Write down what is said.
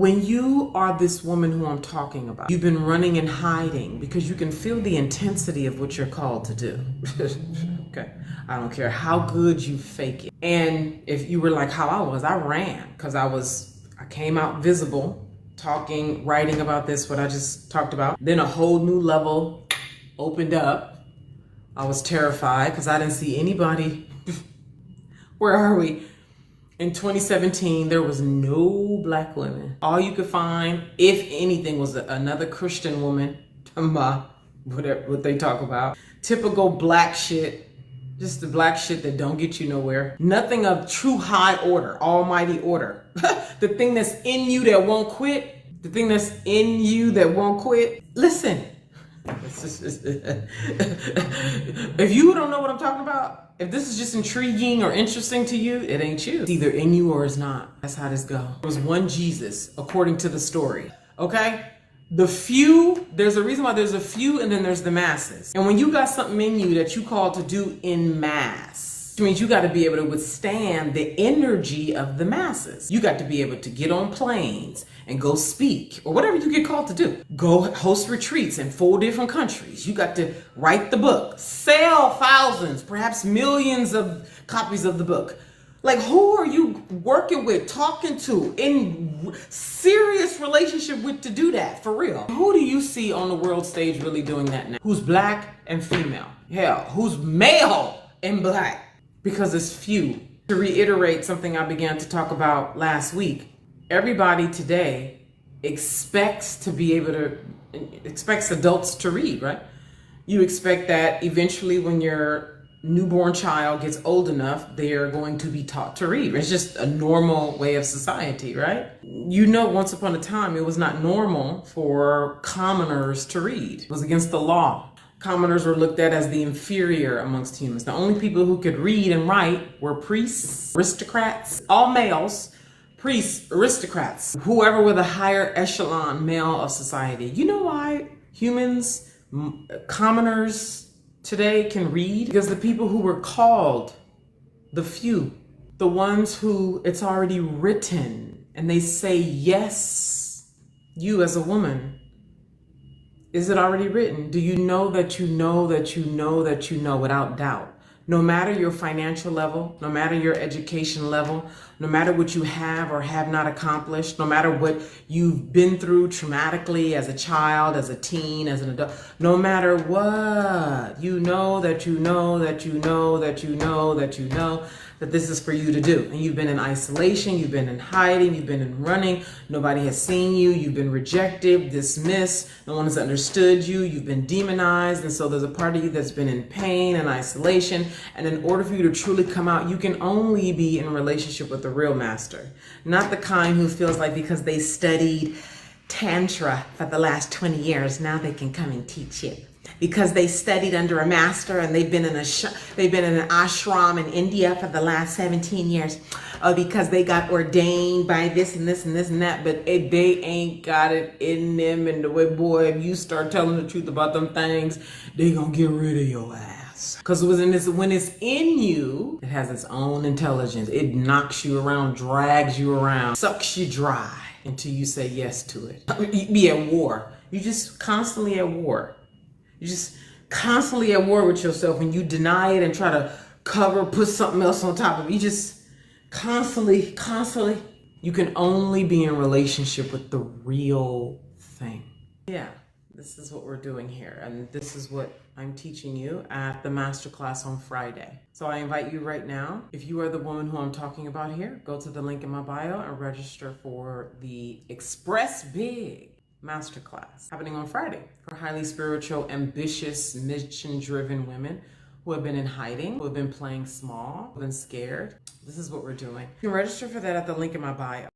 When you are this woman who I'm talking about, you've been running and hiding because you can feel the intensity of what you're called to do. Okay. I don't care how good you fake it. And if you were like how I ran because I came out visible, talking, writing about this, what I just talked about. Then a whole new level opened up. I was terrified because I didn't see anybody. Where are we? In 2017, there was no black women. All you could find, if anything, was another Christian woman, whatever what they talk about. Typical black shit, just the black shit that don't get you nowhere. Nothing of true high order, almighty order. The thing that's in you that won't quit, the thing that's in you that won't quit. Listen, if you don't know what I'm talking about, if this is just intriguing or interesting to you, it ain't you. It's either in you or it's not. That's how this goes. There was one Jesus, according to the story. Okay? The few, there's a reason why there's a few and then there's the masses. And when you got something in you that you call to do in mass, which means you got to be able to withstand the energy of the masses. You got to be able to get on planes and go speak or whatever you get called to do. Go host retreats in 4 different countries. You got to write the book, sell thousands, perhaps millions of copies of the book. Like, who are you working with, talking to, in serious relationship with to do that, for real? Who do you see on the world stage really doing that now? Who's black and female? Hell, who's male and black? Because it's few. To reiterate something I began to talk about last week, everybody today expects adults to read, right? You expect that eventually when your newborn child gets old enough, they are going to be taught to read. It's just a normal way of society, right? You know, once upon a time, it was not normal for commoners to read. It was against the law. Commoners were looked at as the inferior amongst humans. The only people who could read and write were priests, aristocrats, all males, priests, aristocrats, whoever were the higher echelon male of society. You know why humans, commoners today can read? Because the people who were called, the few, the ones who it's already written and they say, yes, you as a woman, is it already written? Do you know that you know that you know that you know without doubt? No matter your financial level, no matter your education level, no matter what you have or have not accomplished, no matter what you've been through traumatically as a child, as a teen, as an adult, no matter what, you know that you know that you know that you know that you know that this is for you to do. And you've been in isolation, you've been in hiding, you've been in running, nobody has seen you, you've been rejected, dismissed, no one has understood you, you've been demonized, and so there's a part of you that's been in pain and isolation, and in order for you to truly come out, you can only be in a relationship with the real master, not the kind who feels like because they studied Tantra for the last 20 years, now they can come and teach you. Because they studied under a master and they've been in an ashram in India for the last 17 years. Or because they got ordained by this and this and this and that, but they ain't got it in them. And the way, boy, if you start telling the truth about them things, they gonna get rid of your ass. Because when it's in you, it has its own intelligence. It knocks you around, drags you around, sucks you dry until you say yes to it. You be at war. You're just constantly at war. You're just constantly at war with yourself when you deny it and try to put something else on top of it. You just constantly, you can only be in relationship with the real thing. Yeah, this is what we're doing here. And this is what I'm teaching you at the masterclass on Friday. So I invite you right now, if you are the woman who I'm talking about here, go to the link in my bio and register for the Express Big Masterclass happening on Friday for highly spiritual, ambitious, mission-driven women who have been in hiding, who have been playing small, who have been scared. This is what we're doing. You can register for that at the link in my bio.